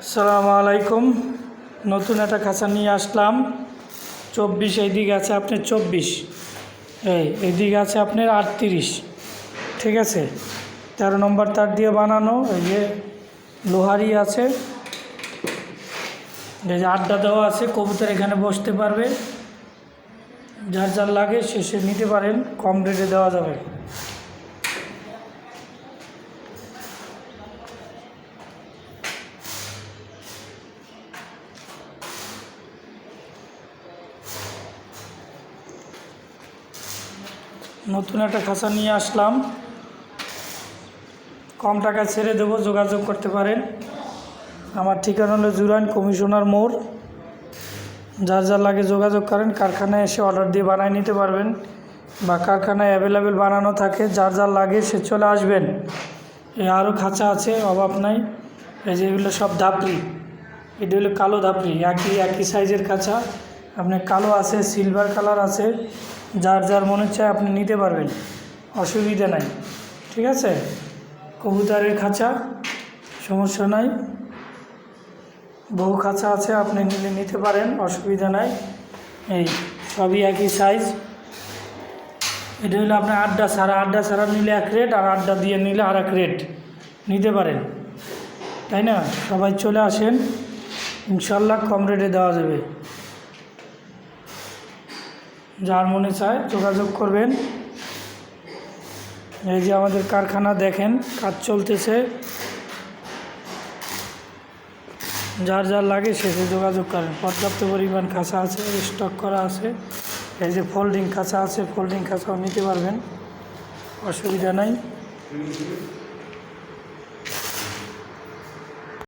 আসসালামু আলাইকুম। নতুন একটা খাঁচা নিয়ে আসলাম 24। এইদিকে আছে আপনার 24, এইদিকে আছে আপনার 38। ঠিক আছে, 13 নম্বর তার দিয়ে বানানো। এই যে লোহারি আছে, এই যে আড্ডা দেওয়া আছে, কবুতর এখানে বসতে পারবে। যার যার লাগে সে নিতে পারেন, কম রেটে দেওয়া যাবে। নতুন একটা খাঁচা নিয়ে আসলাম, কম টাকা ছেড়ে দেবো, যোগাযোগ করতে পারেন। আমার ঠিকানা হলো জুরাইন কমিশনার মোড়। যার যার লাগে যোগাযোগ করেন, কারখানায় এসে অর্ডার দিয়ে বানিয়ে নিতে পারবেন, বা কারখানায় অ্যাভেলেবেল বানানো থাকে। যার যার লাগে সে চলে আসবেন। আরও খাঁচা আছে, অভাব নাই। এই যে এগুলো সব ধাপড়ি, এটা হলো কালো ধাপড়ি, একই সাইজের খাঁচা। আপনার কালো আছে, সিলভার কালার আছে, যার যার মনে চায় আপনি নিতে পারবেন, অসুবিধা নাই। ঠিক আছে, কবুতরের খাঁচা, সমস্যা নাই। বহু খাঁচা আছে, আপনি নিতে পারেন, অসুবিধা নাই। এই সবই একই সাইজ। এটা হলো আপনার আড্ডা ছাড়া নিলে এক রেট, আর আড্ডা দিয়ে নিলে আর এক রেট নিতে পারেন, তাই না? সবাই চলে আসেন, ইনশাল্লাহ কম রেটে দেওয়া যাবে। যার মনে চায় যোগাযোগ করবেন। এই যে আমাদের কারখানা দেখেন, কাজ চলতেছে। যার যার লাগে সে যোগাযোগ করেন। পর্যাপ্ত পরিমাণ খাঁচা আছে, স্টক করা আছে। এই যে ফোল্ডিং খাঁচা আছে, ফোল্ডিং খাঁচাও নিতে পারবেন, অসুবিধা নাই।